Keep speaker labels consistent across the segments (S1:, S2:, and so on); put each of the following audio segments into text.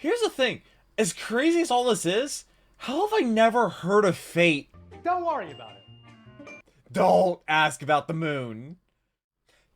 S1: Here's the thing. As crazy as all this is, how have I never heard of Fate?
S2: Don't worry about it.
S1: Don't ask about the moon.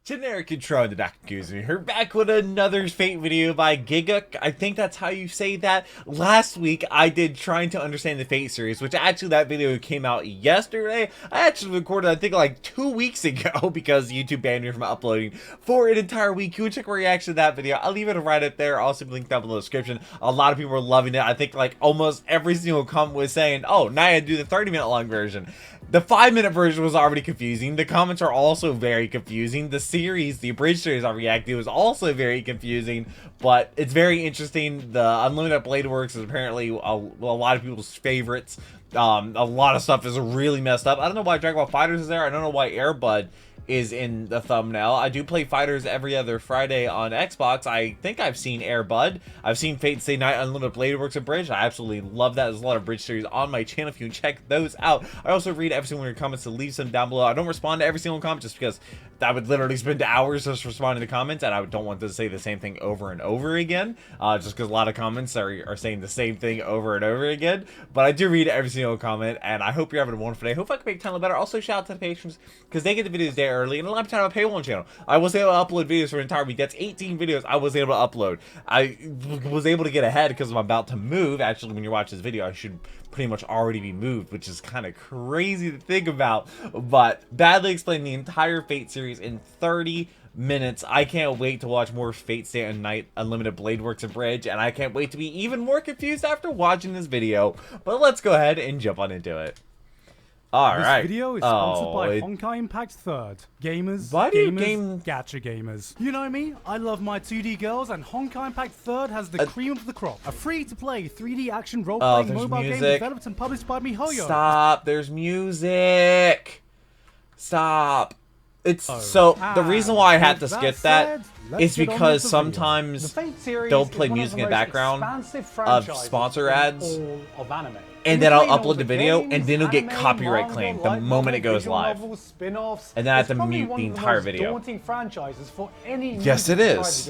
S1: Generic intro into Dakuzu. We're back with another Fate video by Giguk. I think that's how you say that. Last week, I did Trying to Understand the Fate series, which actually that video came out yesterday. I actually recorded, I think, like 2 weeks ago because YouTube banned me from uploading for an entire week. You can check my reaction to that video. I'll leave it right up there. I'll also link down below the description. A lot of people were loving it. I think like almost every single comment was saying, oh, now I do the 30-minute long version. The 5-minute version was already confusing. The comments are also very confusing. The series, the abridged series I reacted to was also very confusing, but it's very interesting. The Unlimited Blade Works is apparently a lot of people's favorites. A lot of stuff is really messed up. I don't know why Dragon Ball FighterZ is there. I don't know why Air Bud is in the thumbnail. I do play Fighters every other Friday on Xbox. I think I've seen Air Bud. I've seen Fate Stay Night Unlimited Blade Works Abridged. I absolutely love that. There's a lot of bridge series on my channel if you can check those out. I also read every single one of your comments, so leave some down below. I don't respond to every single comment just because I would literally spend hours just responding to comments, and I don't want to say the same thing over and over again, just because a lot of comments are saying the same thing over and over again. But I do read every single comment, and I hope you're having a wonderful day. Hope I can make time better. Also, shout out to the patrons, because they get the videos day early, and a lot of time on a paywall channel. I was able to upload videos for an entire week. That's 18 videos I was able to upload. I was able to get ahead because I'm about to move. Actually, when you watch this video, I should pretty much already be moved, which is kind of crazy to think about, but badly explained the entire Fate series in 30 minutes. I can't wait to watch more Fate Stay Night Unlimited Blade Works Abridged, and I can't wait to be even more confused after watching this video. But let's go ahead and jump on into it. Alright.
S2: This video is sponsored by Honkai Impact 3rd. Gamers, gacha gamers. You know me, I love my 2D girls, and Honkai Impact 3rd has the cream of the crop. A free-to-play 3D action role-playing mobile game developed and published by MiHoYo.
S1: Stop, there's music. Stop. It's so the reason why I had to skip that is because sometimes they'll play music in the background of sponsor ads, and then I'll upload the video, and then it'll get copyright claimed the moment it goes live, and then I have to mute the entire video. Yes, it is.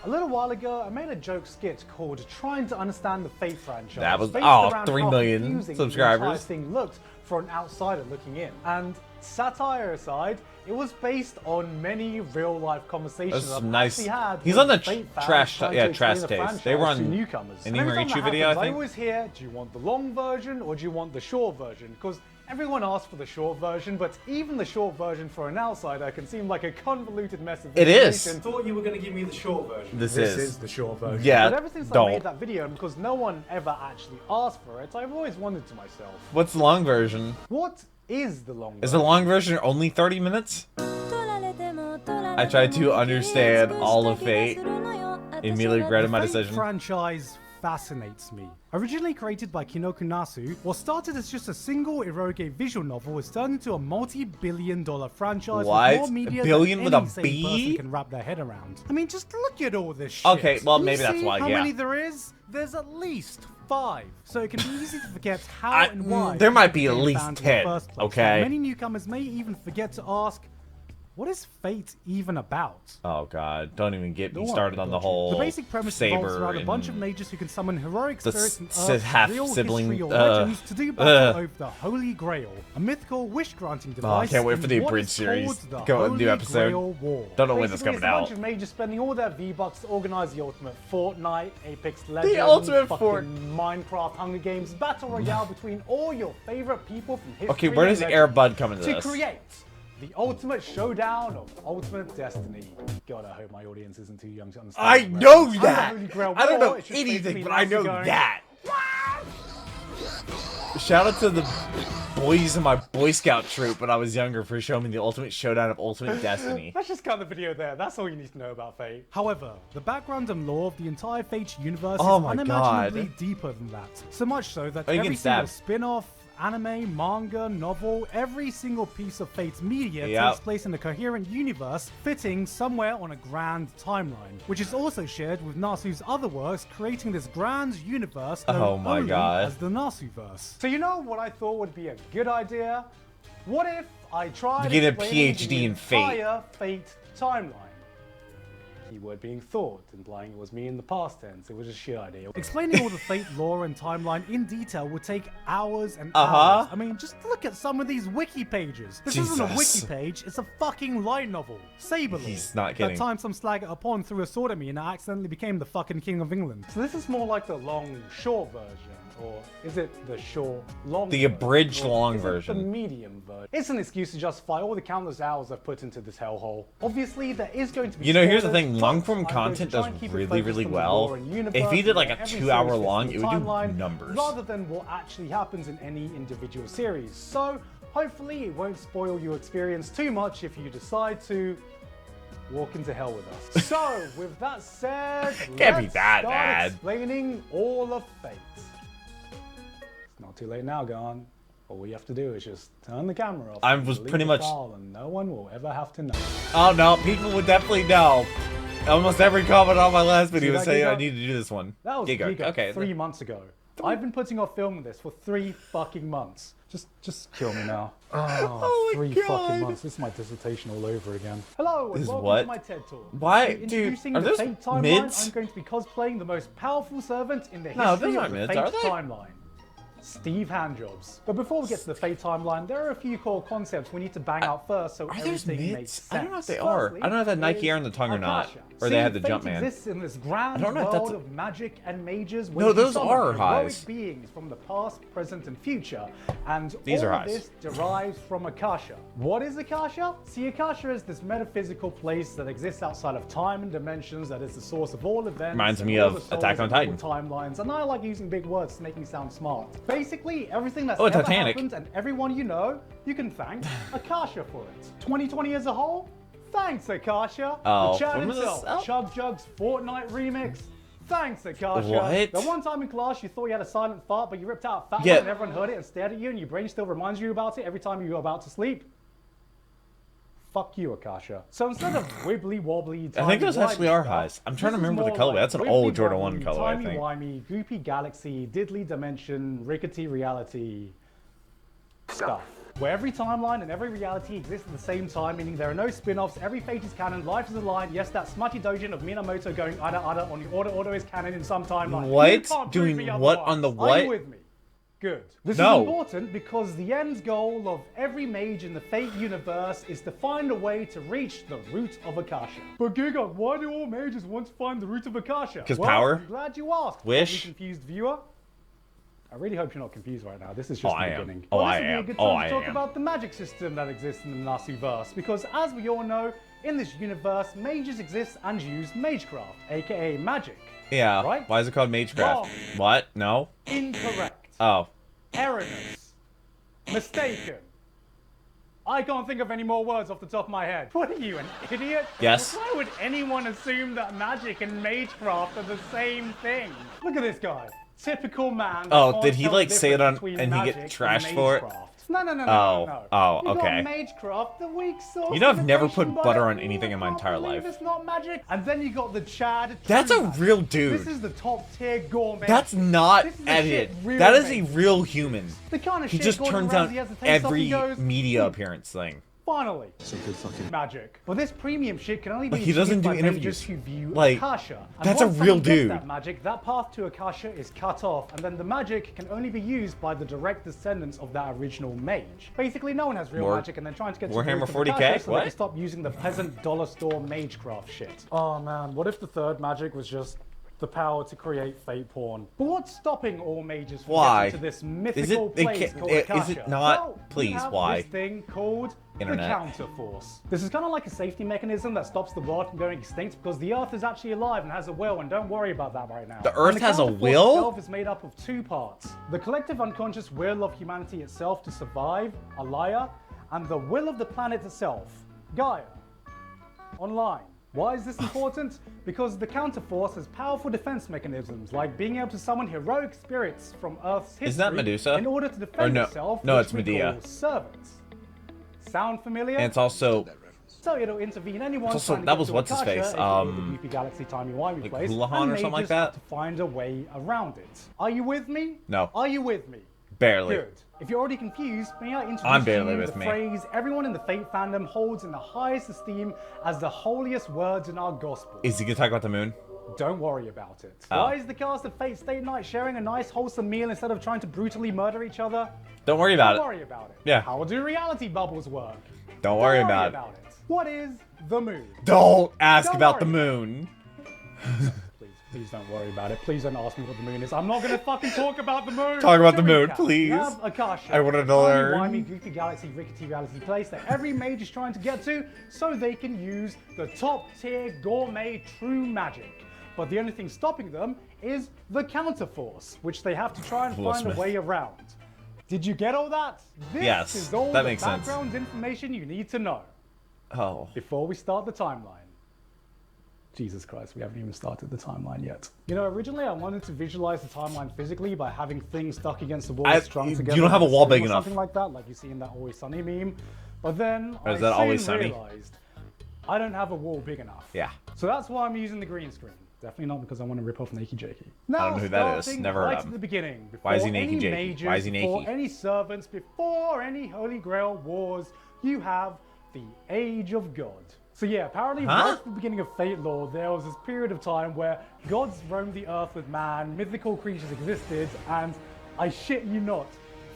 S2: A little while ago, I made a joke skit called "Trying to Understand the Fate franchise."
S1: That was 3 million subscribers.
S2: Thing looked for an outsider looking in, and satire aside, it was based on many real-life conversations I've actually had.
S1: He's on the trash taste. They were on
S2: newcomers.
S1: an Imarichu video, I think.
S2: I always hear, do you want the long version or do you want the short version? Because everyone asks for the short version, but even the short version for an outsider can seem like a convoluted mess of information.
S1: It is.
S2: I thought you were going to give me the short version.
S1: This
S2: is the short version.
S1: Yeah,
S2: but ever since I made that video, and because no one ever actually asked for it, I've always wondered to myself,
S1: what's the long version?
S2: What is the long version?
S1: Is the long version only 30 minutes? I tried to understand all of Fate. Immediately regretted my decision.
S2: The franchise fascinates me. Originally created by Kinoko Nasu, what started as just a single eroge visual novel was turned into a multi-billion-dollar franchise with more media
S1: billion
S2: than
S1: with
S2: any
S1: a
S2: sane
S1: B?
S2: person can wrap their head around. I mean, just look at all this shit.
S1: Okay, well, maybe that's why,
S2: how
S1: yeah.
S2: many there is? There's at least 5. So it can be easy to forget how and why.
S1: There might be at least
S2: fans in
S1: 10,
S2: the first place.
S1: okay?
S2: Many newcomers may even forget to ask, what is Fate even about?
S1: Oh god, don't even get me started on the whole
S2: The basic premise revolves around a bunch of mages who can summon heroic spirits from Earth's real history or legends to do battle over the Holy Grail, a mythical wish-granting device.
S1: I can't wait for the abridged series. Go a new episode. Don't know when that's coming out.
S2: It's a bunch of mages spending all their V-Bucks to organize the ultimate Fortnite, Apex Legends,
S1: the ultimate
S2: Minecraft, Hunger Games, Battle Royale between all your favorite people from history.
S1: Okay, where does Air Bud come into this?
S2: To create the ultimate showdown of ultimate destiny. God, I hope my audience isn't too young to understand.
S1: I know that!
S2: I
S1: don't know anything, but I know that! Shout out to the boys in my Boy Scout troop when I was younger for showing me the ultimate showdown of ultimate destiny.
S2: Let's just cut the video there. That's all you need to know about Fate. However, the background and lore of the entire Fate universe is unimaginably deeper than that. So much so that every single spin-off, anime, manga, novel, every single piece of Fate's media takes place in a coherent universe fitting somewhere on a grand timeline, which is also shared with Nasu's other works, creating this grand universe known only as the Nasuverse. So you know what I thought would be a good idea? What if I tried to
S1: get a PhD in Fate?
S2: Fate timeline? keyword being thought, implying it was me in the past tense. It was a shit idea. Explaining all the Fate lore and timeline in detail would take hours and hours. I mean, just look at some of these wiki pages. This isn't a wiki page, it's a fucking light novel. Saberlore.
S1: He's not kidding.
S2: That time some slag at a pond threw a sword at me and I accidentally became the fucking king of England. So this is more like the long, short version. Or is it the short, long
S1: The abridged long version.
S2: The medium version. It's an excuse to justify all the countless hours I've put into this hellhole. Obviously, there is going to be
S1: here's the thing. Long-form content does really, really well. If he did like a 2-hour long, it would do numbers.
S2: Rather than what actually happens in any individual series. So, hopefully, it won't spoil your experience too much if you decide to walk into hell with us. So, with that said, let's start explaining all of Fate. Not too late now, Garn. All we have to do is just turn the camera off.
S1: I was pretty much...
S2: And no one will ever have to know.
S1: Oh no, people would definitely know. Almost every comment on my last video was saying I need to do this one.
S2: That was Giga. Okay. 3 months ago. I've been putting off filming this for 3 fucking months. Just kill me now. Oh, 3 fucking months. This is my dissertation all over again. Hello, and welcome to my TED Talk.
S1: Why, dude? Are those mids?
S2: I'm going to be cosplaying the most powerful servant in the history of the Fate timeline. Steve Handjobs. But before we get to the Fate timeline, there are a few core concepts we need to bang out first so everything makes sense.
S1: I don't know if they are. I don't know if that Nike Air on the tongue or not. Or they had the Jumpman.
S2: Exists in this grand world of magic and mages.
S1: No, those are highs.
S2: Beings from the past, present, and future. And
S1: these
S2: all
S1: are
S2: of
S1: highs.
S2: this derives from Akasha. What is Akasha? See, Akasha is this metaphysical place that exists outside of time and dimensions that is the source of all events.
S1: Reminds me of Attack on Titan.
S2: Timelines. And I like using big words to make me sound smart. Basically, everything that's ever happened and everyone you know, you can thank Akasha for it. 2020 as a whole? Thanks, Akasha. The chat himself, Chug Jug's Fortnite remix. Thanks, Akasha.
S1: What?
S2: The one time in class you thought you had a silent fart, but you ripped out a fat one and everyone heard it and stared at you, and your brain still reminds you about it every time you were about to sleep. Fuck you, Akasha. So instead of wibbly wobbly,
S1: I think those actually are highs. I'm trying to remember the colorway. That's an old Jordan 1 colorway, I think.
S2: Timey-wimey, goopy galaxy, diddly dimension, rickety reality stuff. Where every timeline and every reality exists at the same time, meaning there are no spin-offs, every fate is canon, life is a line. Yes, that smutty dojin of Minamoto going ada on the order is canon in some timeline.
S1: What? Doing what on the what?
S2: Are you with me? Good. This is important because the end goal of every mage in the Fate universe is to find a way to reach the root of Akasha. But Giga, why do all mages want to find the root of Akasha?
S1: Because power?
S2: I'm glad you asked.
S1: Wish?
S2: Confused viewer. I really hope you're not confused right now. This is just the beginning.
S1: Oh, I am.
S2: This would be a good time to talk about the magic system that exists in the Nasu-verse. Because as we all know, in this universe, mages exist and use magecraft, aka magic.
S1: Yeah.
S2: Right?
S1: Why is it called magecraft? What? No?
S2: Incorrect.
S1: Oh.
S2: Erroneous. Mistaken. I can't think of any more words off the top of my head. What are you, an idiot?
S1: Yes.
S2: Why would anyone assume that magic and magecraft are the same thing? Look at this guy. Typical man.
S1: Oh, did he like say it on and he get trashed for it?
S2: No.
S1: Oh, okay.
S2: Magecraft, the weak source.
S1: You know, I've never put butter on anything in my entire life.
S2: It's not magic. And then you got the Chad.
S1: That's a real dude.
S2: This is the top tier gourmet.
S1: That's not edited. That is a real human.
S2: The kind of
S1: he just turns out every media appearance thing.
S2: Finally, some good fucking magic. Well, this premium shit can only be
S1: he doesn't do interviews.
S2: Who view
S1: like
S2: Akasha. And
S1: that's a real dude.
S2: That magic, that path to Akasha is cut off, and then the magic can only be used by the direct descendants of that original mage. Basically, no one has real magic, and they're trying to get
S1: Warhammer
S2: to
S1: 40K.
S2: So they can stop using the peasant dollar store magecraft shit. Oh man, what if the third magic was just the power to create fate porn? But what's stopping all mages from getting to this mythical place called Akasha?
S1: Is it not? Please, why?
S2: This thing called
S1: Internet.
S2: The counterforce. This is kind of like a safety mechanism that stops the world from going extinct because the Earth is actually alive and has a will, and don't worry about that right now.
S1: The Earth has a will?
S2: The itself is made up of 2 parts. The collective unconscious will of humanity itself to survive, Alaya, and the will of the planet itself, Gaia, online. Why is this important? Because the counterforce has powerful defense mechanisms, like being able to summon heroic spirits from Earth's history.
S1: Isn't that Medusa?
S2: In order to defend itself,
S1: no,
S2: which
S1: it's Medea.
S2: Servants. Sound familiar?
S1: And it's also.
S2: So it'll intervene anyone.
S1: Also, that was what's his face.
S2: The Galaxy timey-wimey
S1: like
S2: place.
S1: Hulahan or something like that.
S2: To find a way around it. Are you with me?
S1: No.
S2: Are you with me?
S1: Barely.
S2: Good. If you're already confused, may I introduce
S1: I'm barely
S2: to you
S1: with
S2: the
S1: me.
S2: phrase everyone in the Fate fandom holds in the highest esteem as the holiest words in our gospel.
S1: Is he gonna talk about the moon?
S2: Don't worry about it.
S1: Oh.
S2: Why is the cast of Fate Stay Night sharing a nice wholesome meal instead of trying to brutally murder each other?
S1: Don't worry about it.
S2: Don't worry about it.
S1: Yeah.
S2: How do reality bubbles work?
S1: Don't worry about it.
S2: What is the moon?
S1: Don't ask
S2: Don't
S1: about the
S2: worry.
S1: moon.
S2: Please don't worry about it. Please don't ask me what the moon is. I'm not gonna fucking talk about the moon.
S1: Talk about
S2: To
S1: the moon,
S2: recap,
S1: please.
S2: you have Akasha,
S1: I wanted to
S2: a
S1: learn.
S2: tiny, whiny, goofy galaxy, rickety reality place that every mage is trying to get to so they can use the top tier gourmet true magic. But the only thing stopping them is the counterforce, which they have to try and find a way around. Did you get all that? This
S1: Yes,
S2: is all
S1: that
S2: the
S1: makes sense.
S2: background information you need to know.
S1: Oh.
S2: Before we start the timeline. Jesus Christ, we haven't even started the timeline yet. You know, originally I wanted to visualize the timeline physically by having things stuck against the wall strung together.
S1: You don't have a wall big
S2: or
S1: enough.
S2: something like that, like you see in that Always Sunny meme. But then
S1: Or is
S2: I
S1: that
S2: soon
S1: Always Sunny?
S2: realized I don't have a wall big enough.
S1: Yeah.
S2: So that's why I'm using the green screen. Definitely not because I want to rip off Nakey Jakey. Now,
S1: I don't know who that is.
S2: starting
S1: Never heard
S2: right
S1: of him.
S2: at the beginning.
S1: Why is he
S2: before
S1: Nakey
S2: any
S1: Jakey?
S2: mages,
S1: Why is he
S2: before
S1: naked?
S2: any servants, before any Holy Grail wars, you have the Age of God. So yeah, apparently right at the beginning of Fate lore, there was this period of time where gods roamed the earth with man, mythical creatures existed, and I shit you not,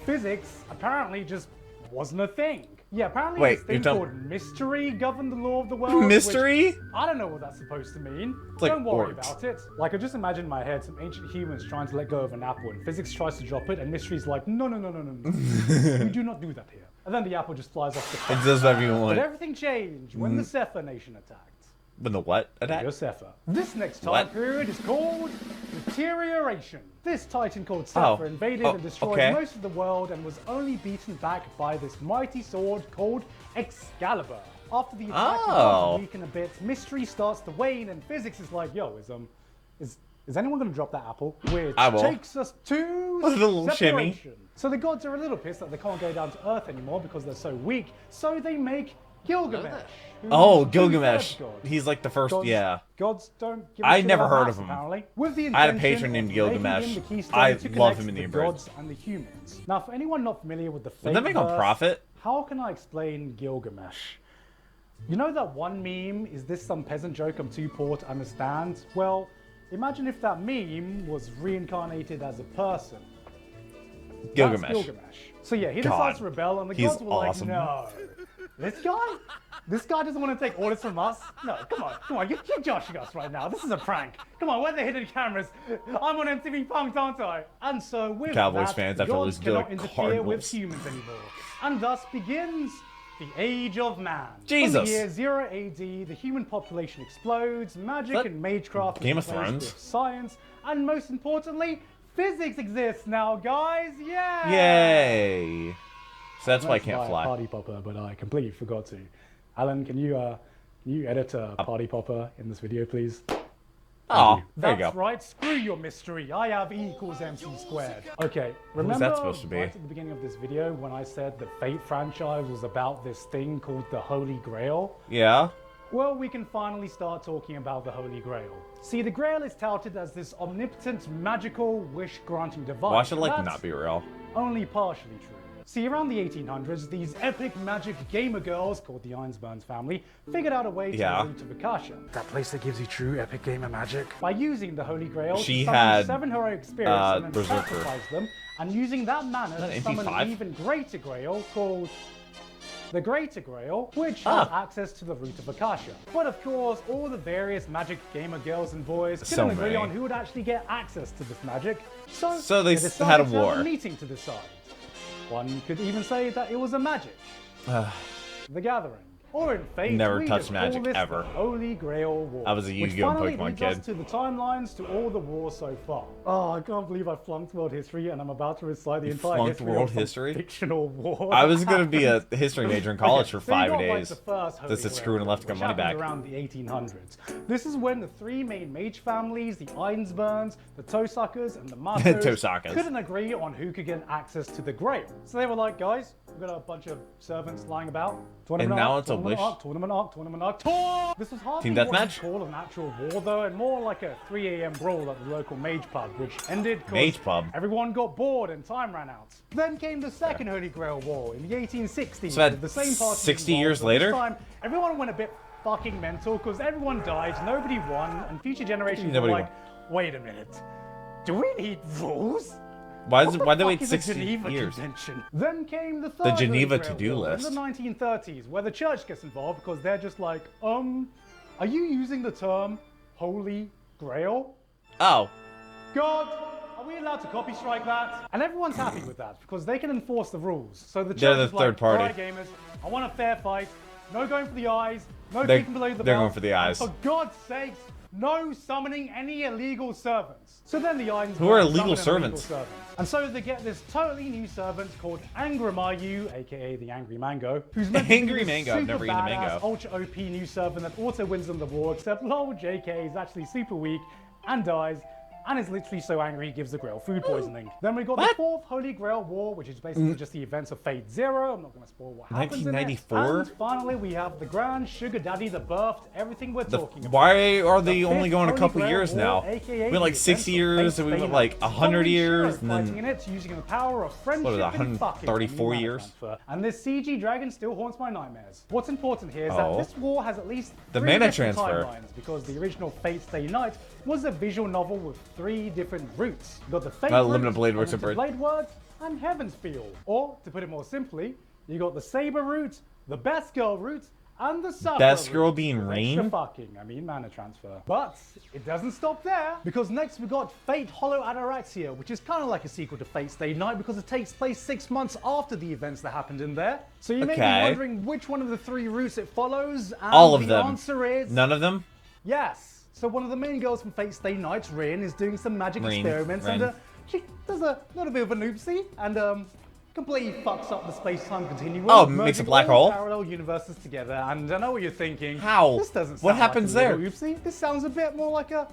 S2: physics apparently just wasn't a thing. Yeah, apparently
S1: Wait,
S2: this thing
S1: you're
S2: called mystery governed the law of the world.
S1: Mystery?
S2: which I don't know what that's supposed to mean.
S1: like
S2: Don't worry
S1: orcs.
S2: about it. Like, I just imagine in my head some ancient humans trying to let go of an apple, and physics tries to drop it, and mystery's like, no, no, no, no, no, no. We do not do that here. And then the apple just flies off the
S1: It
S2: cliff.
S1: does whatever you
S2: But
S1: want.
S2: everything changed when the Sepher nation attacked.
S1: When the what attack?
S2: Your Sepher. This next time
S1: What?
S2: period is called Deterioration. This titan called Sepher invaded and destroyed most of the world and was only beaten back by this mighty sword called Excalibur. After the attack begins to weaken a bit, mystery starts to wane and physics is like, yo, is anyone going to drop that apple? Which takes us to
S1: little shimmy.
S2: separation. So the gods are a little pissed that they can't go down to Earth anymore because they're so weak, so they make Gilgamesh.
S1: Oh,
S2: who's
S1: Gilgamesh.
S2: the third god.
S1: He's like the first,
S2: Gods don't give a
S1: I
S2: shit
S1: never
S2: about
S1: heard
S2: maths,
S1: of him.
S2: Apparently. With the
S1: I had a
S2: intention
S1: patron named
S2: of
S1: Gilgamesh.
S2: making him the keystone
S1: I
S2: to
S1: love
S2: connect
S1: him in the
S2: the
S1: universe.
S2: gods and the humans. Now, for anyone not familiar with the
S1: Would that make him
S2: Fate-verse,
S1: profit?
S2: how can I explain Gilgamesh? You know that one meme, is this some peasant joke I'm too poor to understand? Well, imagine if that meme was reincarnated as a person.
S1: Gilgamesh.
S2: That's Gilgamesh. So yeah, he decides to rebel, and the gods were
S1: awesome.
S2: like, no. This guy doesn't want to take orders from us? No, come on, you're joshing us right now. This is a prank. Come on, where are the hidden cameras? I'm on MTV Punk'd, aren't I? And so with
S1: Cowboys
S2: that,
S1: fans after
S2: gods
S1: losing to the
S2: cannot interfere
S1: Cardinals.
S2: with humans anymore. And thus begins the Age of Man.
S1: Jesus.
S2: From the year 0 AD, the human population explodes, magic and magecraft is
S1: Game of
S2: replaced
S1: Thrones?
S2: with science, and most importantly, physics exists now, guys. Yeah!
S1: Yay. So that's why I can't fly.
S2: Party popper, but I completely forgot to. Alan, can you edit a party popper in this video, please?
S1: Oh, there you
S2: That's
S1: go.
S2: right, screw your mystery. I have E equals MC squared. Okay, remember
S1: that supposed to be?
S2: right at the beginning of this video when I said the Fate franchise was about this thing called the Holy Grail?
S1: Yeah?
S2: Well, we can finally start talking about the Holy Grail. See, the Grail is touted as this omnipotent, magical, wish-granting device.
S1: Watch it like
S2: That's
S1: not be real.
S2: only partially true. See, around the 1800s, these epic magic gamer girls, called the Ironsburns family, figured out a way to the root of Akasha. That place that gives you true epic gamer magic. By using the Holy Grail
S1: She
S2: to summon
S1: had,
S2: 7 heroic spirits and then
S1: Berserker.
S2: sacrifice them, and using that manner to summon
S1: MP5?
S2: an even greater Grail called the Greater Grail, which has access to the root of Akasha. But of course, all the various magic gamer girls and boys couldn't agree on who would actually get access to this magic, so
S1: they
S2: decided
S1: had a
S2: to have
S1: war.
S2: a meeting to decide. One could even say that it was a magic. The Gathering. Or in Fate,
S1: Never
S2: we
S1: touched
S2: just
S1: magic,
S2: call this
S1: ever.
S2: the Holy Grail War.
S1: I was a
S2: which
S1: Yu-Gi-Oh! and
S2: finally
S1: Pokemon
S2: leads
S1: kid.
S2: us to the timelines to all the wars so far. Oh, I can't believe I flunked world history and I'm about to recite the entire
S1: flunked
S2: history
S1: world
S2: of some
S1: history?
S2: fictional war.
S1: I was going to be a history major in college for
S2: so you
S1: 5
S2: got,
S1: days.
S2: the first Holy
S1: This is
S2: Grail
S1: screwing and
S2: War,
S1: left to get
S2: which
S1: money back.
S2: happened around the 1800s. This is when the 3 main mage families, the Ironsburns, the Tosuckers, and the Matos
S1: Tosuckers.
S2: couldn't agree on who could get access to the Grail. So they were like, guys, we've got a bunch of servants lying about.
S1: And now it's a
S2: Tournament arc. This was hardly
S1: Team
S2: what
S1: deathmatch?
S2: you'd call an actual war though, and more like a 3 a.m. brawl at the local mage pub, which ended because everyone got bored and time ran out. Then came the second Holy Grail War in the 1860s.
S1: So
S2: with the same party
S1: 60
S2: involved,
S1: years
S2: but
S1: later?
S2: This time, everyone went a bit fucking mental because everyone died, nobody won, and future generations were like, wait a minute, do we need rules?
S1: Why they wait 60 years?
S2: Convention? Then came the third
S1: Geneva
S2: Holy Grail
S1: to-do
S2: War
S1: list.
S2: in the 1930s, where the church gets involved because they're just like, are you using the term Holy Grail?
S1: Oh.
S2: God, are we allowed to copy strike that? And everyone's happy with that because they can enforce the rules. So the church is like, alright gamers, I want a fair fight, no going for the eyes, no peeking below the belt.
S1: They're going for the eyes.
S2: And for God's sakes, no summoning any illegal servants. So then the Irons
S1: Who are illegal servants?
S2: And so they get this totally new servant called Angramayu, aka the Angry Mango, who's meant to be
S1: Mango. I've never eaten a mango.
S2: ultra OP new servant that auto wins them the war, except lol, JK is actually super weak and dies. And is literally so angry he gives the Grail food poisoning. Then we got the fourth Holy Grail War, which is basically just the events of Fate Zero. I'm not going to spoil what happens
S1: 1994?
S2: in it. And finally, we have the Grand Sugar Daddy that birthed everything we're talking about.
S1: Why are they only going a
S2: Holy
S1: couple
S2: Grail
S1: years
S2: War,
S1: now?
S2: AKA
S1: We went like 60 years, and we went like 100 years, and
S2: fighting
S1: then
S2: in it using the power of friendship
S1: what,
S2: and fucking
S1: 134 years?
S2: transfer. And this CG dragon still haunts my nightmares. What's important here is that this war has at least
S1: the
S2: 3
S1: mana
S2: different
S1: transfer
S2: timelines, because the original Fate Stay Night was a visual novel with 3 different routes. You got the Fate
S1: Limited Blade Works
S2: Unlimited Blade Words, and Heaven's Field. Or, to put it more simply, you got the Saber route, the Best Girl route, and the Suffer
S1: Best Girl
S2: route.
S1: being Rain?
S2: Mana transfer. But it doesn't stop there, because next we got Fate Hollow Ataraxia, which is kind of like a sequel to Fate Stay Night because it takes place 6 months after the events that happened in there. So you may be wondering which one of the 3 routes it follows, and
S1: all of
S2: the
S1: them.
S2: answer is...
S1: None of them?
S2: Yes. So one of the main girls from Fate Stay Night, Rin, is doing some magic experiments, and she does a little bit of an oopsie, and completely fucks up the space-time continuum.
S1: Oh, makes a black hole?
S2: Parallel universes together, and I know what you're thinking.
S1: How?
S2: This doesn't sound
S1: what happens
S2: like a
S1: there?
S2: little oopsie. This sounds a bit more like a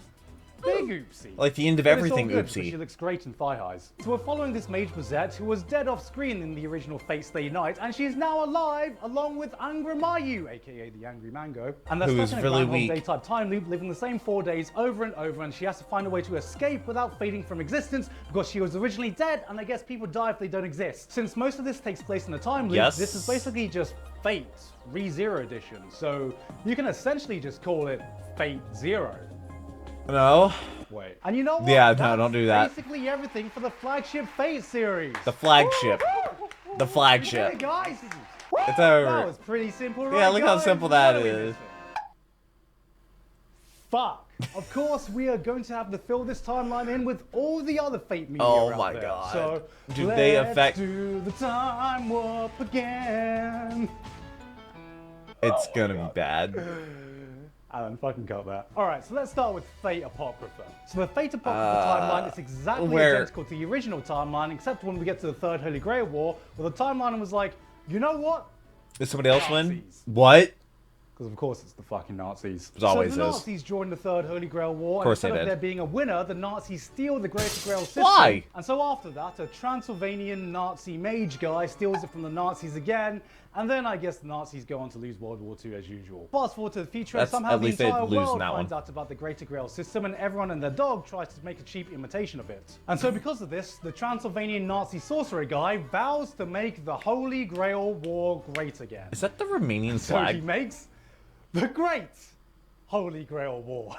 S2: big oopsie.
S1: Like the end of
S2: But
S1: everything
S2: it's all good,
S1: oopsie.
S2: She looks great in thigh highs. So we're following this mage Bozette, who was dead off screen in the original Fate Stay Night, and she is now alive along with Angramayu, aka the Angry Mango. And they're stuck in a Groundhog Day type time loop, living the same 4 days over and over, and she has to find a way to escape without fading from existence because she was originally dead, and I guess people die if they don't exist. Since most of this takes place in a time loop, this is basically just Fate Re-Zero Edition, so you can essentially just call it Fate Zero.
S1: No.
S2: Wait. And you know what?
S1: Yeah, no, don't do that.
S2: Basically everything for the flagship Fate series.
S1: The flagship. The flagship.
S2: Hey guys.
S1: It's over.
S2: That was pretty simple, right?
S1: Yeah, look how simple that is.
S2: Fuck. Of course, we are going to have to fill this timeline in with all the other Fate media
S1: Oh my
S2: out there.
S1: god.
S2: So
S1: do they affect?
S2: Let's do the time warp again.
S1: It's gonna be bad.
S2: Alan, fucking cut that. Alright, so let's start with Fate Apocrypha. So the Fate Apocrypha timeline is exactly identical to the original timeline, except when we get to the Third Holy Grail War, where the timeline was like, you know what?
S1: Did somebody else win? What?
S2: Because of course it's the fucking Nazis.
S1: It always
S2: so the
S1: is.
S2: Nazis joined the Third Holy Grail War,
S1: Of course
S2: and
S1: they
S2: instead
S1: did.
S2: of there being a winner, the Nazis steal the Greater Grail system.
S1: Why?
S2: And so after that, a Transylvanian Nazi mage guy steals it from the Nazis again, and then I guess the Nazis go on to lose World War II as usual. Fast forward to the future, and somehow
S1: at
S2: the
S1: least they'd
S2: entire
S1: lose
S2: world
S1: in that
S2: finds
S1: one.
S2: out about the Greater Grail system, and everyone and their dog tries to make a cheap imitation of it. And so because of this, the Transylvanian Nazi sorcerer guy vows to make the Holy Grail War great again.
S1: Is that the Romanian
S2: So
S1: flag?
S2: he makes the Great Holy Grail War.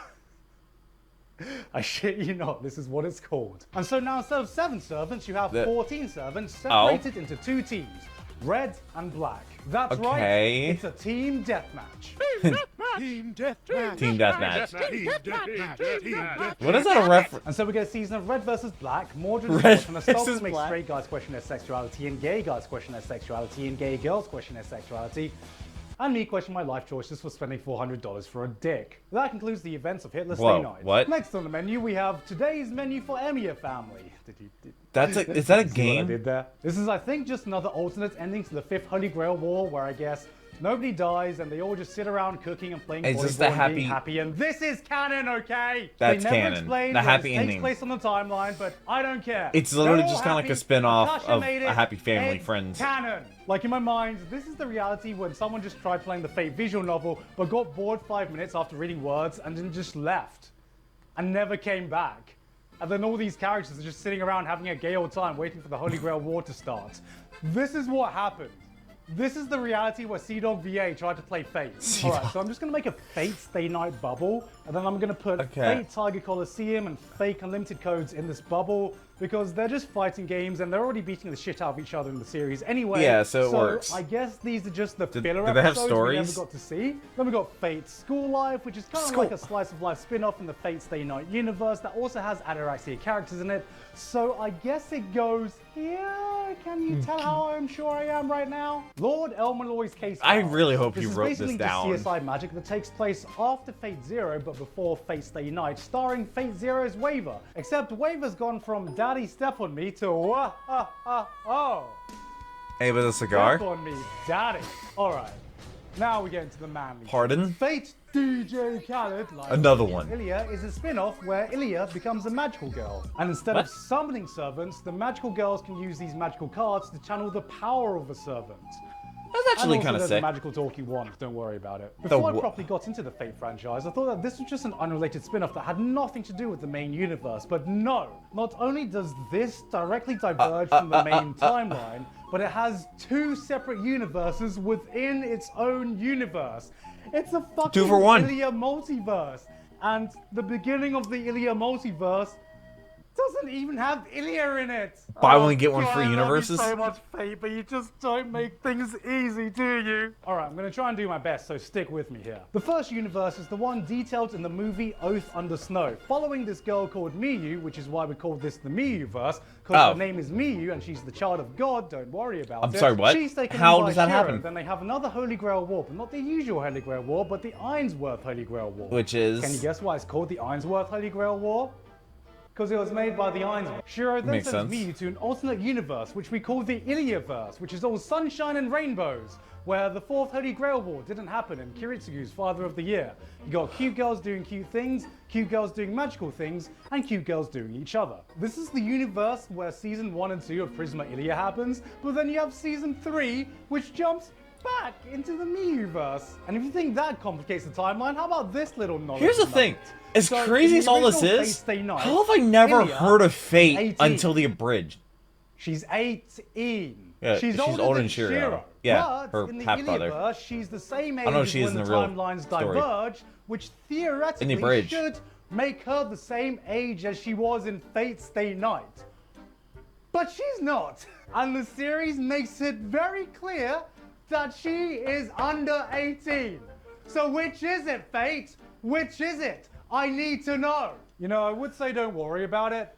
S2: I shit you not, this is what it's called. And so now instead of 7 servants, you have 14 servants separated into 2 teams, red and black. That's right, it's a team deathmatch.
S3: Team deathmatch.
S1: Team deathmatch.
S3: Team deathmatch.
S1: What is that a reference?
S2: And so we get a season of red versus black, Mordred
S1: Red
S2: and assault
S1: versus
S2: to make
S1: black.
S2: straight guys question their sexuality, and gay guys question their sexuality, and gay girls question their sexuality. And me question my life choices for spending $400 for a dick. That concludes the events of Hitler's Stay Night.
S1: What?
S2: Next on the menu, we have today's menu for Emia family.
S1: Is that a
S2: See what I
S1: game?
S2: did there? This is, I think, just another alternate ending to the 5th Holy Grail War, where I guess Nobody dies, and they all just sit around cooking and playing
S1: It's just
S2: volleyball
S1: the
S2: and being happy. And this is canon, okay?
S1: That's
S2: they never
S1: canon.
S2: explain
S1: The
S2: where
S1: happy
S2: this
S1: ending
S2: takes place on the timeline, but I don't care.
S1: It's literally
S2: They're all
S1: just kind of like a
S2: happy.
S1: spin-off
S2: Akasha
S1: of
S2: made
S1: A
S2: it.
S1: Happy Family
S2: It's
S1: Friends.
S2: canon. Like in my mind, this is the reality when someone just tried playing the Fate visual novel, but got bored 5 minutes after reading words and then just left. And never came back. And then all these characters are just sitting around having a gay old time waiting for the Holy Grail War to start. This is what happened. This is the reality where Sea-Dog VA tried to play Fate. Alright, so I'm just going to make a Fate Stay Night bubble, and then I'm going to put Fate Tiger Coliseum and Fake Unlimited codes in this bubble, because they're just fighting games, and they're already beating the shit out of each other in the series anyway.
S1: Yeah, so it works.
S2: I guess these are just the filler
S1: do they have
S2: episodes
S1: stories?
S2: we never got to see. Then we got Fate School Life, which is kind of like a slice of life spin-off in the Fate Stay Night universe that also has Ataraxia characters in it. So I guess it goes here. Can you tell how I'm sure I am right now? Lord Elmalloy's Case
S1: I
S2: File.
S1: really hope you wrote
S2: This
S1: this
S2: is
S1: down.
S2: basically just CSI magic that takes place after Fate Zero but before Fate Stay Night, starring Fate Zero's Waver. Except Waver's gone from Daddy Step on Me to oh.
S1: Hey, with a cigar?
S2: Step on Me, Daddy. Alright. Now we get into the manly.
S1: Pardon?
S2: Fate DJ Khaled, like
S1: Another one.
S2: Ilya, is a spin-off where Ilya becomes a magical girl. And instead of summoning servants, the magical girls can use these magical cards to channel the power of a servant.
S1: That's actually kind of
S2: there's
S1: sick.
S2: a magical talking wand, don't worry about it. Before I properly got into the Fate franchise, I thought that this was just an unrelated spin-off that had nothing to do with the main universe. But no, not only does this directly diverge from the main timeline, but it has two separate universes within its own universe. It's a fucking
S1: 2-for-1.
S2: Ilya multiverse. And the beginning of the Ilya multiverse doesn't even have Ilya in it.
S1: Buy one, get one free universes?
S2: I love you so much, Fate, but you just don't make things easy, do you? Alright, I'm gonna try and do my best, so stick with me here. The first universe is the one detailed in the movie Oath Under Snow, following this girl called Miyu, which is why we call this the Miyu-verse, because her name is Miyu and she's the child of God, don't worry about it.
S1: I'm sorry, what?
S2: She's taken
S1: How
S2: in by
S1: does that
S2: Shiro.
S1: happen?
S2: Then they have another Holy Grail War, but not the usual Holy Grail War, but the Ainsworth Holy Grail War.
S1: Which is?
S2: Can you guess why it's called the Ainsworth Holy Grail War? Because it was made by the Ainsworth. Shiro then sends Miyu to an alternate universe, which we call the Ilyaverse, which is all sunshine and rainbows, where the fourth Holy Grail War didn't happen and Kiritsugu's Father of the Year. You got cute girls doing cute things, cute girls doing magical things, and cute girls doing each other. This is the universe where season 1 and 2 of Prisma Ilya happens, but then you have season 3, which jumps back into the Miyuverse. And if you think that complicates the timeline, how about this little knowledge?
S1: Here's the thing. As crazy as all this is, how have I never heard of Fate until the abridged?
S2: She's 18.
S1: Yeah, she's older than Shiro. Yeah,
S2: but
S1: her
S2: in the
S1: half-brother.
S2: Ilyaverse, she's the same age
S1: I know
S2: as
S1: she is
S2: when
S1: in
S2: the
S1: the real
S2: timelines
S1: story.
S2: diverge, which theoretically should make her the same age as she was in Fate Stay Night. But she's not. And the series makes it very clear that she is under 18. So which is it, Fate? Which is it? I need to know. You know, I would say don't worry about it,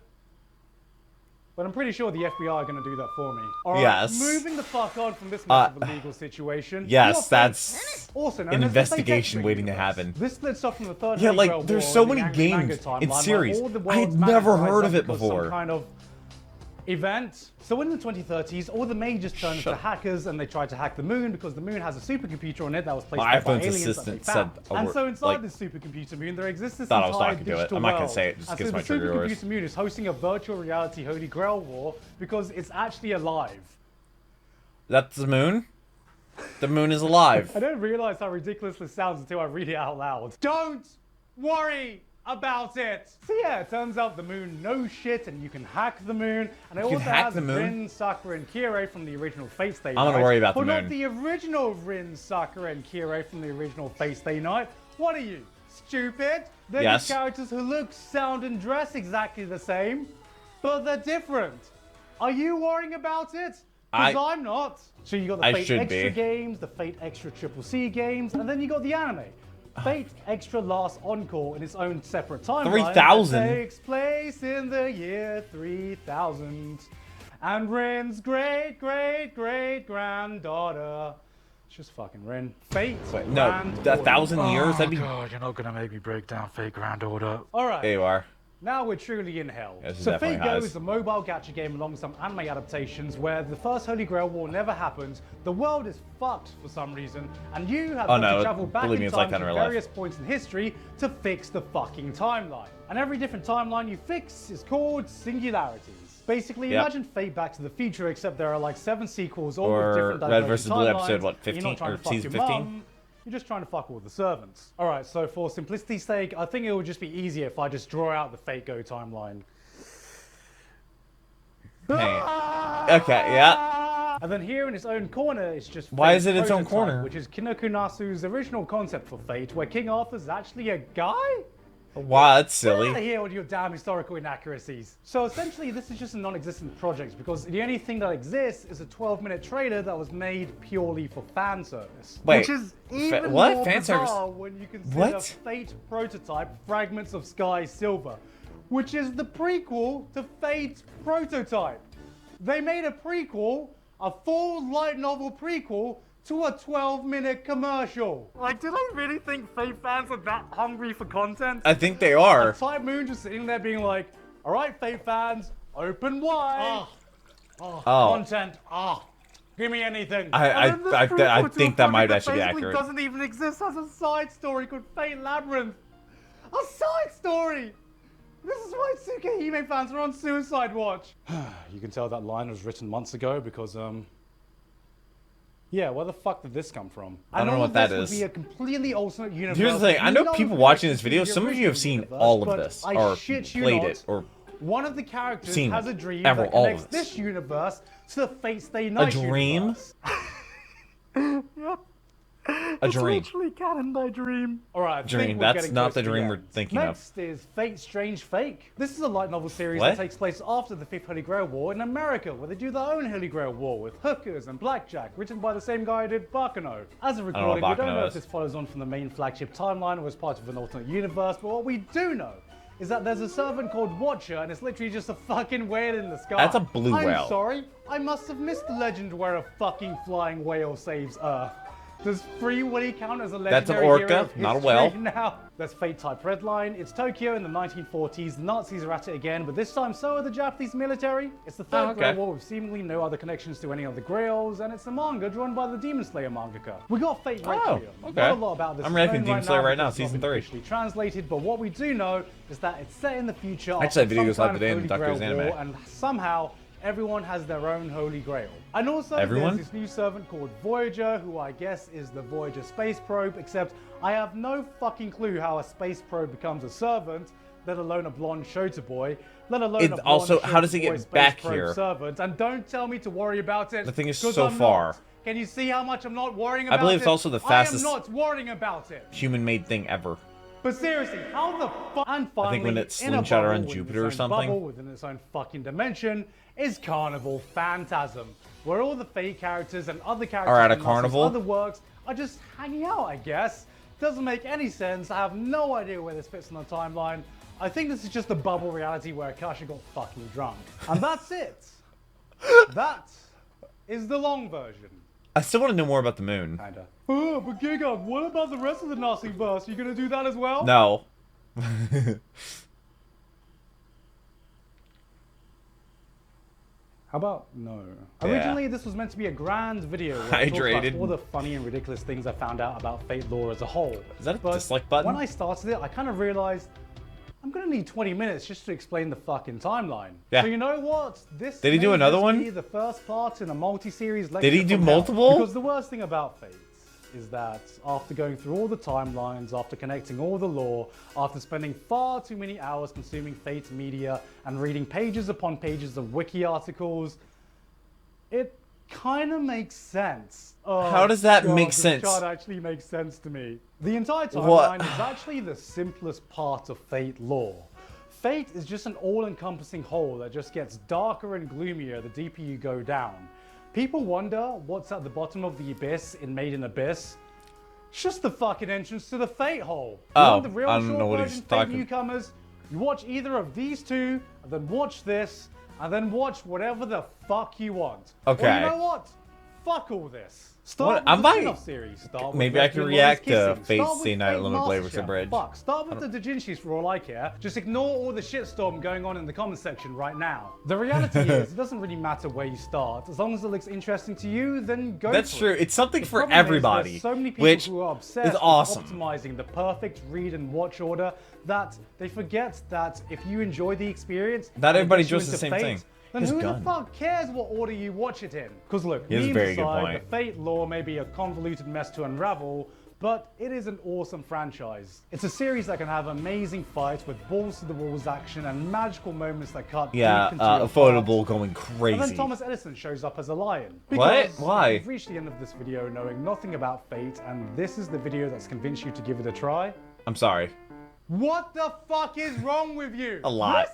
S2: but I'm pretty sure the FBI are going to do that for me. All right,
S1: yes.
S2: Moving the fuck on from this massive legal situation.
S1: Yes, that's
S2: also
S1: an investigation waiting to happen.
S2: This splits off from the third.
S1: Yeah, like there's so many games in series. I had never heard of it before.
S2: Some kind of event. So in the 2030s, all the majors turned into hackers and they tried to hack the moon because the moon has a supercomputer on it that was placed by aliens that they found. And so inside this supercomputer moon, there exists this entire digital
S1: I'm not gonna
S2: world.
S1: say it just
S2: and
S1: gets
S2: so
S1: my
S2: the
S1: trigger yours.
S2: supercomputer moon is hosting a virtual reality Holy Grail war because it's actually alive.
S1: That's the moon? The moon is alive.
S2: I don't realize how ridiculous this sounds until I read it out loud. Don't worry about it. So yeah, it turns out the moon knows shit and you can hack the moon. And it also has Rin, Sakura, and Kirei from the original Fate Stay Night.
S1: I'm gonna worry about the moon.
S2: But not the original Rin, Sakura, and Kirei from the original Fate Stay Night. What are you, stupid? They're just characters who look, sound, and dress exactly the same, but they're different. Are you worrying about it? Because I'm not. So you got the Fate Extra games, the Fate Extra Triple C games, and then you got the anime. Fate Extra Last Encore in its own separate timeline.
S1: 3000
S2: takes place in the year 3000. And Rin's great-great-great-granddaughter. It's just fucking Rin. Fate.
S1: Wait, no, 1,000 years? That'd be...
S2: God, you're not gonna make me break down Fate Granddaughter.
S1: Alright. There you are.
S2: Now we're truly in hell.
S1: Yeah,
S2: So Fate Go is a mobile gacha game along with some anime adaptations where the first Holy Grail War never happens, the world is fucked for some reason, and you have to travel back in time to various points in history to fix the fucking timeline. And every different timeline you fix is called singularities. Basically, imagine Fate Back to the Future, except there are like 7 sequels, all with different
S1: Red vs. Blue episode,
S2: what,
S1: 15 or season 15?
S2: You're just trying to fuck all the servants. Alright, so for simplicity's sake, I think it would just be easier if I just draw out the Fate Go timeline.
S1: Okay, yeah.
S2: And then here in its own corner, it's just
S1: Why is it its own corner?
S2: Which is Kinokunasu's original concept for Fate, where King Arthur's actually a guy?
S1: Wow, that's silly.
S2: Get out of here with your damn historical inaccuracies. So essentially, this is just a non-existent project because the only thing that exists is a 12-minute trailer that was made purely for fan service.
S1: Wait,
S2: which is even more
S1: fan service?
S2: when you consider Fate Prototype Fragments of Sky Silver, which is the prequel to Fate Prototype. They made a prequel, a full light novel prequel, to a 12-minute commercial. Like, did I really think Fate fans are that hungry for content?
S1: I think they are.
S2: Type Moon just sitting there being like, all right, Fate fans, open wide. Content. Give me anything.
S1: I think that might actually be accurate.
S2: Doesn't even exist as a side story called Fate Labyrinth. A side story. This is why Tsukihime fans are on suicide watch. You can tell that line was written months ago because yeah, where the fuck did this come from?
S1: I don't know what that is.
S2: Would be a completely alternate universe.
S1: Here's the thing, I know people watching this video, some of you have seen all of this, or played it, or
S2: one of the characters has a dream
S1: that
S2: connects this universe to the Fate Stay Night universe. Yep.
S1: A dream.
S2: It's literally canon by dream. Alright,
S1: dream. That's not the dream we're thinking of.
S2: Next is Fate Strange Fake. This is a light novel series that takes place after the 5th Holy Grail War in America, where they do their own Holy Grail War with hookers and blackjack, written by the same guy who did Bakano. As a recording, we don't know if this follows on from the main flagship timeline or is part of an alternate universe, but what we do know is that there's a servant called Watcher, and it's literally just a fucking whale in the sky.
S1: That's a blue whale.
S2: I'm sorry, I must have missed the legend where a fucking flying whale saves Earth. Does Free Willy count as a legendary hero? That's an orca, not a whale. Now, there's Fate Type Redline. It's Tokyo in the 1940s. The Nazis are at it again, but this time so are the Japanese military. It's the third Grail War with seemingly no other connections to any of the Grails, and it's a manga drawn by the Demon Slayer mangaka. We got Fate Requiem. Not a lot about this.
S1: I'm reading Demon Slayer right now, season 3.
S2: Officially translated, but what we do know is that it's set in the future.
S1: Actually, that video goes live today in Doctor's Anime.
S2: And somehow, everyone has their own Holy Grail. And also, there's this new servant called Voyager, who I guess is the Voyager space probe, except I have no fucking clue how a space probe becomes a servant, let alone a blonde Shota boy, let alone a blonde
S1: also, how does it get back here?
S2: Servant. And don't tell me to worry about it.
S1: The thing is so far.
S2: Can you see how much I'm not worrying about it?
S1: I believe it's also the fastest
S2: I am not worrying about it.
S1: human-made thing ever.
S2: But seriously, how the fuck? And finally,
S1: I think when it slingshot around Jupiter or something.
S2: Within its own fucking dimension is Carnival Phantasm, where all the Fate characters and other characters
S1: are at a
S2: from
S1: carnival.
S2: Other works are just hanging out, I guess. Doesn't make any sense. I have no idea where this fits on the timeline. I think this is just a bubble reality where Akasha got fucking drunk, and that's it. That is the long version.
S1: I still want to know more about the moon.
S2: Kinda. Oh, but Giga, what about the rest of the Nazi verse? You gonna do that as well?
S1: No.
S2: How about no? Yeah. Originally, this was meant to be a grand video where I talked about all the funny and ridiculous things I found out about Fate lore as a whole.
S1: Is that a dislike button?
S2: When I started it, I kind of realized I'm gonna need 20 minutes just to explain the fucking timeline.
S1: Yeah.
S2: So you know what?
S1: Did he do another one?
S2: Be the first part in a multi-series.
S1: Did he do multiple?
S2: Because the worst thing about Fate is that after going through all the timelines, after connecting all the lore, after spending far too many hours consuming Fate media and reading pages upon pages of wiki articles, it kind of makes sense.
S1: How does that make sense?
S2: It actually makes sense to me. The entire timeline is actually the simplest part of Fate lore. Fate is just an all-encompassing whole that just gets darker and gloomier the deeper you go down. People wonder what's at the bottom of the abyss in Made in Abyss. It's just the fucking entrance to the Fate hole.
S1: Oh,
S2: the real
S1: I don't know what he's talking.
S2: Newcomers, you watch either of these two, and then watch this, and then watch whatever the fuck you want.
S1: Okay.
S2: Or you know what? fuck all this. Start
S1: What?
S2: with the spin-off series. Start
S1: Maybe
S2: with
S1: I can
S2: Regular
S1: react
S2: Lawyers
S1: to
S2: Kissing.
S1: Fate's
S2: Start with
S1: Say Night
S2: Fate
S1: Limit Blade vs.
S2: Masterchef.
S1: Bridge.
S2: Fuck. Start with the Dojinshis for all I care. Just ignore all the shitstorm going on in the comment section right now. The reality is, it doesn't really matter where you start. As long as it looks interesting to you, then go
S1: That's
S2: for
S1: true.
S2: it.
S1: It's something
S2: The
S1: for
S2: problem is
S1: everybody,
S2: there's so many people
S1: which
S2: who are obsessed
S1: is awesome.
S2: with optimizing the perfect read and watch order that they forget that if you enjoy the experience,
S1: not
S2: and it
S1: everybody
S2: gets you
S1: enjoys the
S2: into
S1: same
S2: Fate,
S1: thing.
S2: then
S1: His
S2: who
S1: gun.
S2: the fuck cares what order you watch it in? Because look,
S1: He has a
S2: memes
S1: very good
S2: aside,
S1: point.
S2: the Fate lore may be a convoluted mess to unravel, but it is an awesome franchise. It's a series that can have amazing fights with balls to the walls action and magical moments that cut
S1: Yeah,
S2: deep into your
S1: affordable
S2: heart.
S1: going
S2: And
S1: crazy.
S2: then Thomas Edison shows up as a lion.
S1: What?
S2: Because
S1: Why?
S2: You've reached the end of this video knowing nothing about Fate, and this is the video that's convinced you to give it a try.
S1: I'm sorry.
S2: What the fuck is wrong with you?
S1: A lot.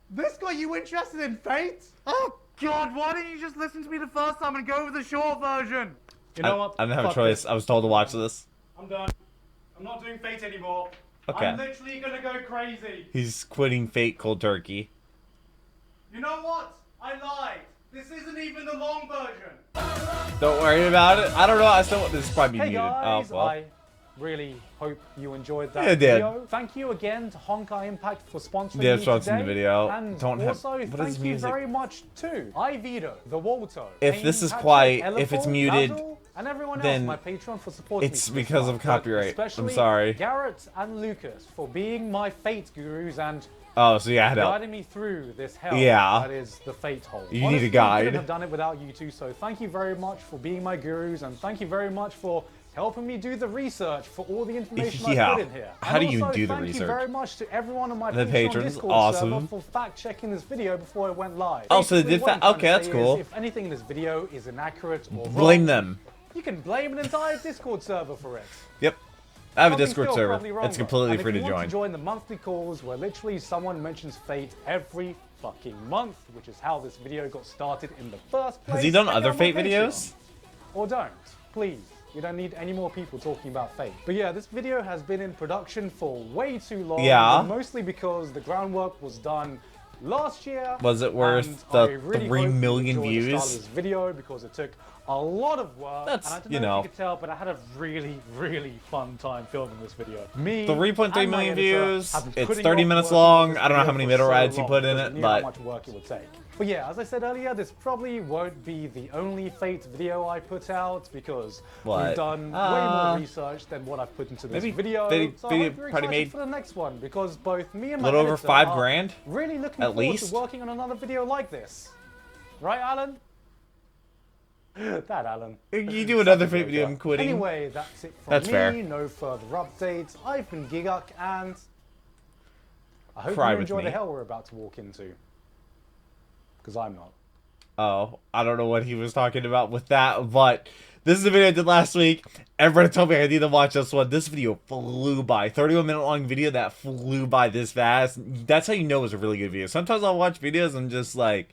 S2: This got you interested in Fate? Oh god, why didn't you just listen to me the first time and go with the short version? You know what?
S1: I didn't have a
S2: Fuck
S1: choice.
S2: this.
S1: I was told to watch this.
S2: I'm done. I'm not doing Fate anymore.
S1: Okay.
S2: I'm literally gonna go crazy.
S1: He's quitting Fate cold turkey.
S2: You know what? I lied. This isn't even the long version.
S1: Don't worry about it. I don't know. I still want this to probably be
S2: Hey
S1: muted.
S2: guys,
S1: Oh well.
S2: I really hope you enjoyed that
S1: Yeah, I did.
S2: video. Thank you again to Honkai Impact for sponsoring
S1: Yeah,
S2: me
S1: sponsoring
S2: today.
S1: the video.
S2: And
S1: Don't have-
S2: also,
S1: what is
S2: thank you
S1: music?
S2: very much to Ivito, the Walto,
S1: If
S2: Payne,
S1: this is
S2: Patrick,
S1: quiet, if
S2: Elefol,
S1: it's muted,
S2: Basil, and everyone
S1: then
S2: else, my Patreon for supporting
S1: it's
S2: me.
S1: because of copyright. I'm
S2: Especially
S1: sorry.
S2: Garrett and Lucas for being my Fate gurus and
S1: Oh, so yeah, I know.
S2: guiding me through this hell
S1: Yeah.
S2: that is the Fate hole.
S1: You need a
S2: Honestly, I
S1: guide.
S2: couldn't have done it without you two, so thank you very much for being my gurus, and thank you very much for helping me do the research for all the information I
S1: Yeah.
S2: put in here.
S1: How
S2: And
S1: do you
S2: also,
S1: do the
S2: thank you
S1: research?
S2: very much to everyone on my
S1: The
S2: Patreon
S1: patrons,
S2: Discord
S1: awesome.
S2: server for fact-checking this video before it went live.
S1: Oh, so they
S2: Basically,
S1: did
S2: what I'm trying
S1: okay,
S2: to
S1: that's
S2: say
S1: cool.
S2: is, if anything in this video is inaccurate or wrong,
S1: Blame them.
S2: you can blame an entire Discord server for it.
S1: Yep. I have a
S2: Something's
S1: Discord
S2: still
S1: server.
S2: probably wrong,
S1: It's
S2: though.
S1: completely
S2: And
S1: free
S2: if
S1: to
S2: you want
S1: join.
S2: to join the monthly calls where literally someone mentions Fate every fucking month, which is how this video got started in the first place.
S1: Has he done
S2: check
S1: other
S2: out my
S1: Fate
S2: Patreon.
S1: videos?
S2: Or don't, please. You don't need any more people talking about Fate. But yeah, this video has been in production for way too long.
S1: Yeah.
S2: Mostly because the groundwork was done last year.
S1: Was it worth
S2: and
S1: the
S2: I really
S1: 3
S2: hope you
S1: million
S2: enjoyed the start
S1: views?
S2: of this video because it took a lot of work.
S1: That's,
S2: and I don't
S1: you
S2: know
S1: know.
S2: if you could tell, but I had a really, really fun time filming this video. Me,
S1: 3.3
S2: and my
S1: million
S2: editor
S1: views.
S2: have been
S1: It's
S2: putting
S1: 30
S2: off
S1: minutes
S2: working on
S1: long.
S2: this
S1: I don't know how
S2: video
S1: many
S2: for
S1: middle
S2: so
S1: ads you
S2: long
S1: put in
S2: because
S1: it,
S2: we knew
S1: but
S2: how much work it would take. But yeah, as I said earlier, this probably won't be the only Fate video I put out because
S1: What?
S2: we've done way more research than what I've put into this
S1: maybe
S2: video.
S1: video-
S2: So I
S1: video
S2: hope you're
S1: probably
S2: excited
S1: made
S2: for the next one because both me and
S1: a
S2: my
S1: little over
S2: editor
S1: 5
S2: are
S1: grand,
S2: really looking
S1: at
S2: forward
S1: least.
S2: to working on another video like this. Right, Alan? That Alan.
S1: You do another Fate video, I'm quitting.
S2: Anyway, that's it from
S1: That's
S2: me.
S1: fair.
S2: No further updates. I've been Giguk, and I hope
S1: Cry
S2: you
S1: with
S2: enjoy
S1: me.
S2: the hell we're about to walk into. Because I'm not.
S1: Oh, I don't know what he was talking about with that, but this is the video I did last week. Everybody told me I need to watch this one. This video flew by. 31-minute long video that flew by this fast. That's how you know it was a really good video. Sometimes I'll watch videos and I'm just like,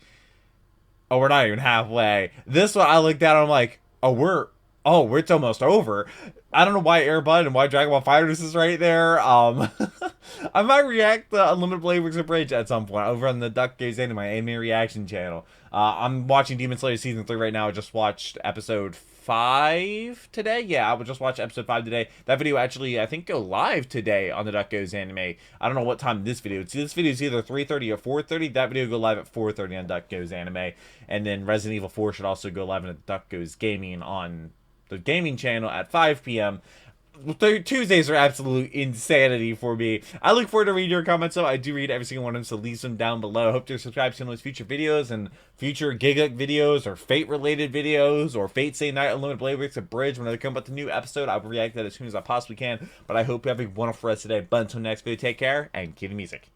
S1: oh, we're not even halfway. This one I looked at, I'm like, it's almost over. I don't know why Airbud and why Dragon Ball FighterZ is right there. I might react to Unlimited Blade vs. Bridge at some point over on the Duck Games anime reaction channel. I'm watching Demon Slayer Season 3 right now. I just watched episode 5 today. Yeah, I would just watch episode 5 today. That video actually, I think, go live today on the Duck Goes anime. I don't know what time this video. This video is either 3:30 or 4:30. That video go live at 4:30 on Duck Goes anime. And then Resident Evil 4 should also go live on Duck Goes Gaming on the gaming channel at 5 p.m. Tuesdays are absolute insanity for me. I look forward to reading your comments, though. I do read every single one of them, so leave them down below. I hope to subscribe to some of those future videos and future Giguk videos or Fate-related videos or Fate Stay Night Unlimited Blade Breaks a Bridge. When they come up with a new episode, I will react to that as soon as I possibly can. But I hope you have a wonderful rest of the day. But until next video, take care and keep the music.